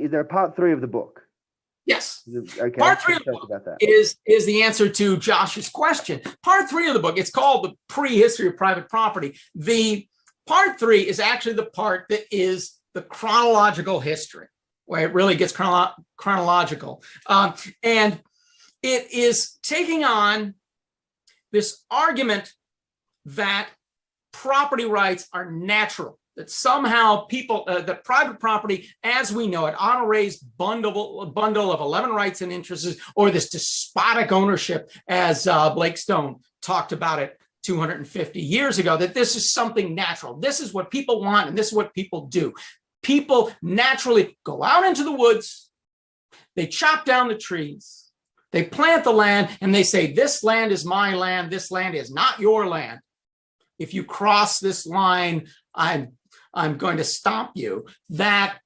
is there a part 3 of the book? Yes. Okay. Part 3 of the book about that. is the answer to Josh's question. Part 3 of the book, it's called The Prehistory of Private Property. The part 3 is actually the part that is the chronological history, where it really gets chronological. And it is taking on this argument that property rights are natural, that somehow people, that private property, as we know it, Honoré's bundle of 11 rights and interests, or this despotic ownership, as Blake Stone talked about it 250 years ago, that this is something natural. This is what people want, and this is what people do. People naturally go out into the woods, they chop down the trees, they plant the land, and they say, this land is my land, this land is not your land. If you cross this line, I'm going to stomp you. That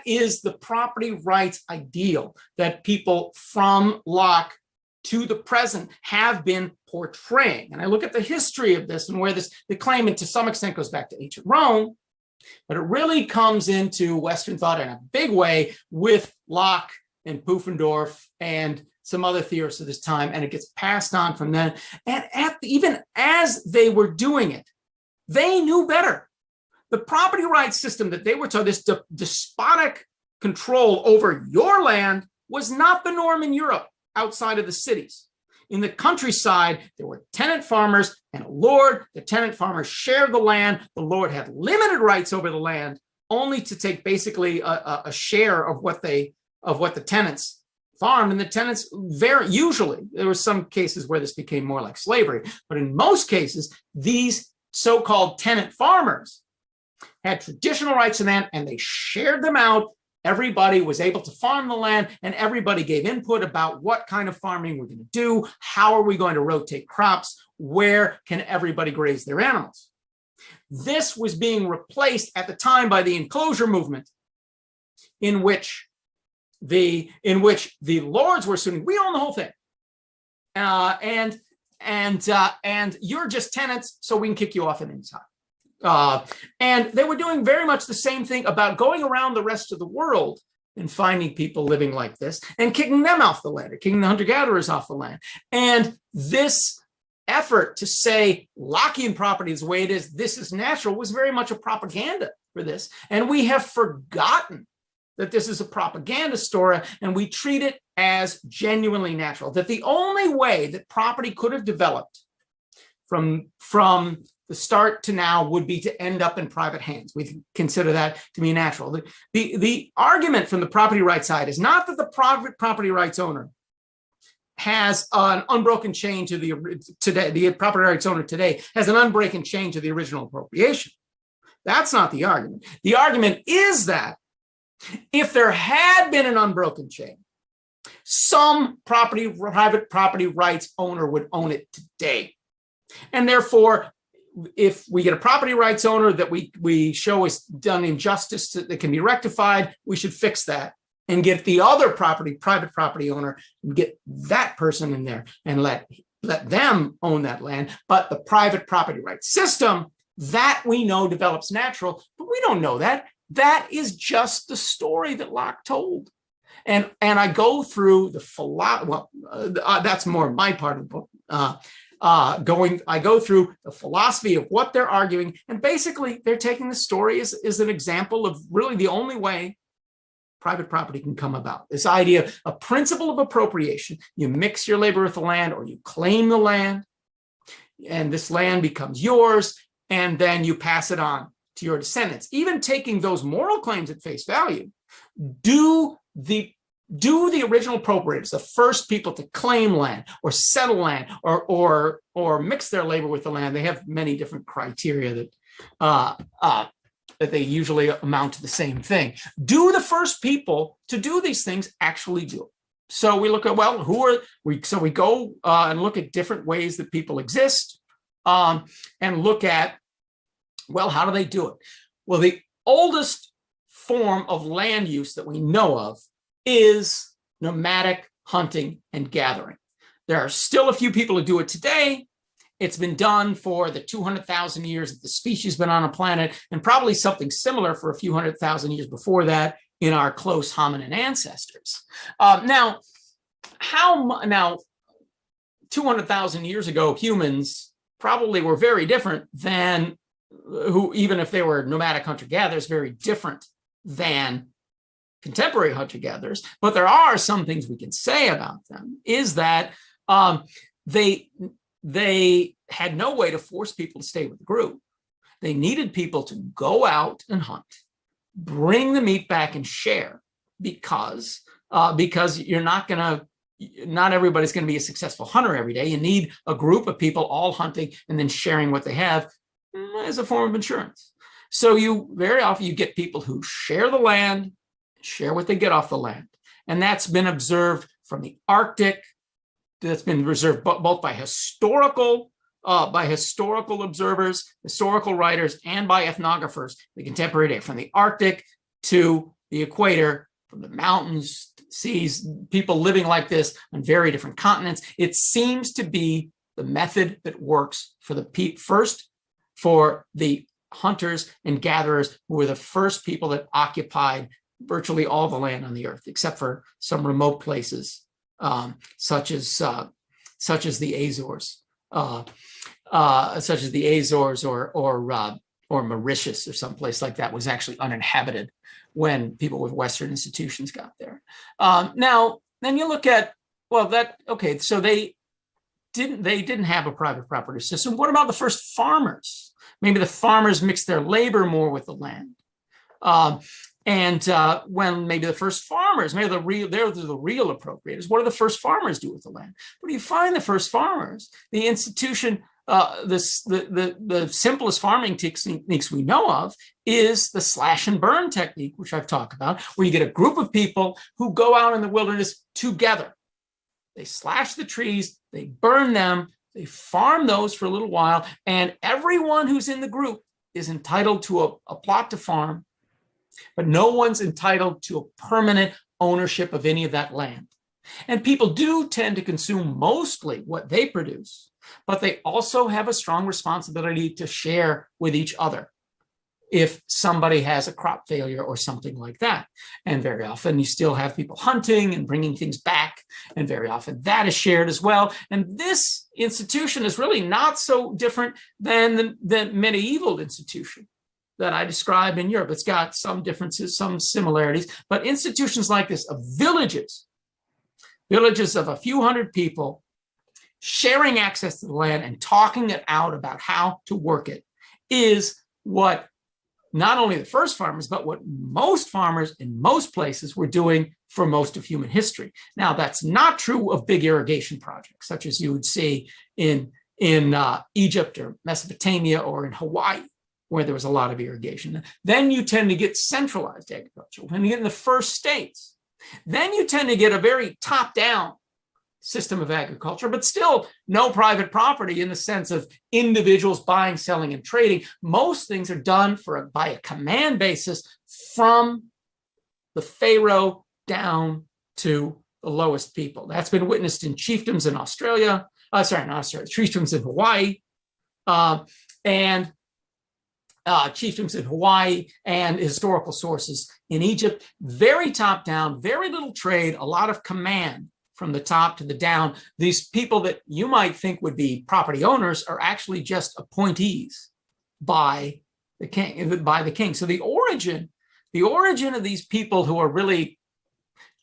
is the property rights ideal that people from Locke to the present have been portraying. And I look at the history of this and where the claimant to some extent goes back to ancient Rome, but it really comes into Western thought in a big way with Locke and Pufendorf and some other theorists of this time, and it gets passed on from then. And even as they were doing it, they knew better. The property rights system that they were told, this despotic control over your land, was not the norm in Europe outside of the cities. In the countryside, there were tenant farmers and a lord. The tenant farmers shared the land. The lord had limited rights over the land, only to take basically a share of what the tenants farmed. And the tenants, very usually, there were some cases where this became more like slavery, but in most cases, these so-called tenant farmers had traditional rights to land, and they shared them out. Everybody was able to farm the land, and everybody gave input about what kind of farming we're going to do, how are we going to rotate crops, where can everybody graze their animals. This was being replaced at the time by the enclosure movement, in which the lords were assuming we own the whole thing, and you're just tenants, so we can kick you off at any time. And they were doing very much the same thing about going around the rest of the world and finding people living like this and kicking them off the land, or kicking the hunter-gatherers off the land. And this effort to say Lockean property is the way it is, this is natural, was very much a propaganda for this. And we have forgotten that this is a propaganda story, and we treat it as genuinely natural, that the only way that property could have developed from the start to now would be to end up in private hands. We consider that to be natural. The argument from the property rights side is not that the private property rights owner has an unbroken chain to the property rights owner today has an unbroken chain to the original appropriation. That's not the argument. The argument is that if there had been an unbroken chain, some private property rights owner would own it today. And therefore, if we get a property rights owner that we show is done injustice that can be rectified, we should fix that and get the other private property owner, and get that person in there and let them own that land. But the private property rights system, that we know develops natural, but we don't know that. That is just the story that Locke told. And I go through that's more my part of the book. I go through the philosophy of what they're arguing, and basically they're taking the story as an example of really the only way private property can come about. This idea of a principle of appropriation: you mix your labor with the land, or you claim the land, and this land becomes yours, and then you pass it on to your descendants. Even taking those moral claims at face value, do the original appropriators, the first people to claim land or settle land or mix their labor with the land, they have many different criteria that they usually amount to the same thing. Do the first people to do these things actually do it? So we look at, well, so we go and look at different ways that people exist, and look at, well, how do they do it? Well, the oldest form of land use that we know of is nomadic hunting and gathering. There are still a few people who do it today. It's been done for the 200,000 years that the species has been on a planet, and probably something similar for a few 100,000 years before that in our close hominin ancestors. Now, 200,000 years ago, humans probably were very different than who, even if they were nomadic hunter-gatherers, very different than contemporary hunter-gatherers. But there are some things we can say about them, is that they had no way to force people to stay with the group. They needed people to go out and hunt, bring the meat back and share, because you're not everybody's going to be a successful hunter every day. You need a group of people all hunting and then sharing what they have as a form of insurance. So you very often get people who share the land, share what they get off the land. And that's been observed from the Arctic. That's been observed both by historical observers, historical writers, and by ethnographers, the contemporary day, from the Arctic to the equator, from the mountains, seas, people living like this on very different continents. It seems to be the method that works for the hunters and gatherers, who were the first people that occupied virtually all the land on the earth, except for some remote places, such as the Azores, or Mauritius, or someplace like that was actually uninhabited when people with Western institutions got there. Now, then you look at, so they didn't have a private property system. What about the first farmers? Maybe the farmers mixed their labor more with the land. When maybe the first farmers, maybe they're the real appropriators. What do the first farmers do with the land? Where do you find the first farmers? The institution, the simplest farming techniques we know of is the slash and burn technique, which I've talked about, where you get a group of people who go out in the wilderness together. They slash the trees, they burn them, they farm those for a little while, and everyone who's in the group is entitled to a plot to farm, but no one's entitled to a permanent ownership of any of that land. And people do tend to consume mostly what they produce, but they also have a strong responsibility to share with each other if somebody has a crop failure or something like that. And very often you still have people hunting and bringing things back, and very often that is shared as well. And this institution is really not so different than the medieval institution that I described in Europe. It's got some differences, some similarities, but institutions like this of villages of a few hundred people sharing access to the land and talking it out about how to work it is what not only the first farmers, but what most farmers in most places were doing for most of human history. Now, that's not true of big irrigation projects, such as you would see in Egypt or Mesopotamia or in Hawaii, where there was a lot of irrigation. Then you tend to get centralized agriculture. When you get in the first states, then you tend to get a very top-down system of agriculture, but still no private property in the sense of individuals buying, selling, and trading. Most things are done by a command basis from the pharaoh down to the lowest people. That's been witnessed in chiefdoms in chiefdoms in Hawaii, and chiefdoms in Hawaii, and historical sources in Egypt. Very top down, very little trade, a lot of command from the top to the down. These people that you might think would be property owners are actually just appointees by the king. So the origin of these people who are really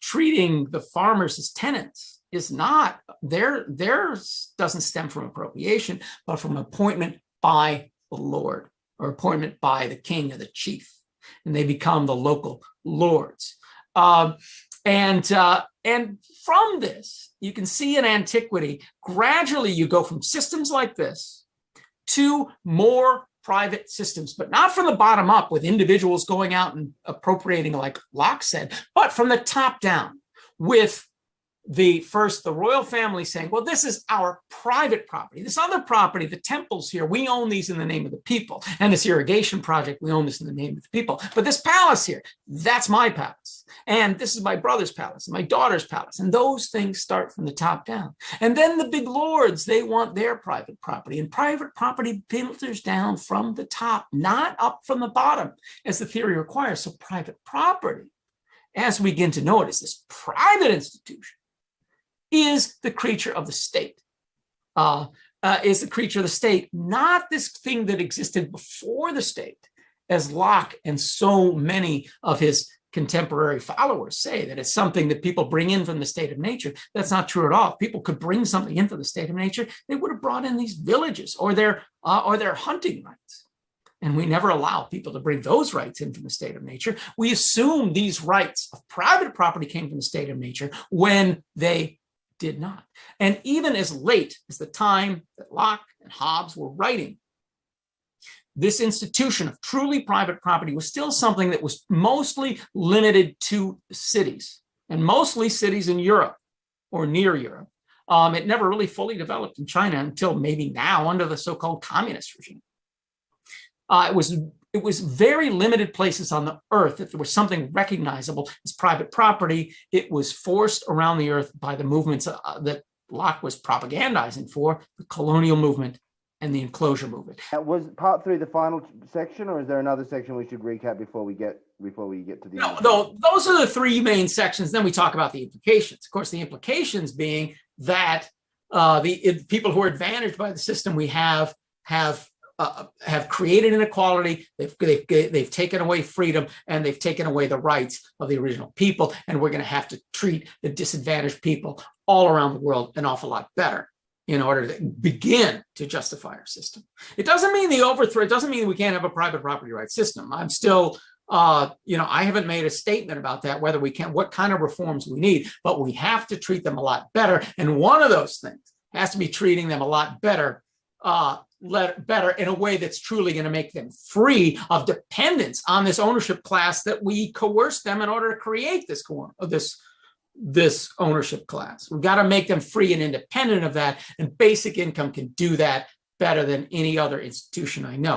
treating the farmers as tenants is not, theirs doesn't stem from appropriation, but from appointment by the Lord, or appointment by the king or the chief, and they become the local lords. And from this, you can see in antiquity, gradually you go from systems like this to more private systems, but not from the bottom up with individuals going out and appropriating, like Locke said, but from the top down, with the royal family saying, well, this is our private property. This other property, the temples here, we own these in the name of the people. And this irrigation project, we own this in the name of the people. But this palace here, that's my palace. And this is my brother's palace, and my daughter's palace. And those things start from the top down. And then the big lords, they want their private property. And private property filters down from the top, not up from the bottom, as the theory requires. So private property as we begin to know it as this private institution, is the creature of the state. Is the creature of the state, not this thing that existed before the state, as Locke and so many of his contemporary followers say, that it's something that people bring in from the state of nature. That's not true at all. If people could bring something in from the state of nature, they would have brought in these villages or their hunting rights. And we never allow people to bring those rights in from the state of nature. We assume these rights of private property came from the state of nature when they did not. And even as late as the time that Locke and Hobbes were writing, this institution of truly private property was still something that was mostly limited to cities, and mostly cities in Europe or near Europe. It never really fully developed in China until maybe now under the so-called communist regime. It was very limited places on the earth. If there was something recognizable as private property, it was forced around the earth by the movements that Locke was propagandizing for, the colonial movement and the enclosure movement. Was part 3 the final section, or is there another section we should recap before we get to the end? No, those are the 3 main sections. Then we talk about the implications. Of course, the implications being that the people who are advantaged by the system we have created inequality. They've taken away freedom, and they've taken away the rights of the original people. And we're going to have to treat the disadvantaged people all around the world an awful lot better in order to begin to justify our system. It doesn't mean the overthrow. It doesn't mean we can't have a private property rights system. I'm still, I haven't made a statement about that, whether we can, what kind of reforms we need, but we have to treat them a lot better. And one of those things has to be treating them a lot better, better in a way that's truly going to make them free of dependence on this ownership class that we coerce them in order to create this ownership class. We've got to make them free and independent of that, and basic income can do that better than any other institution I know.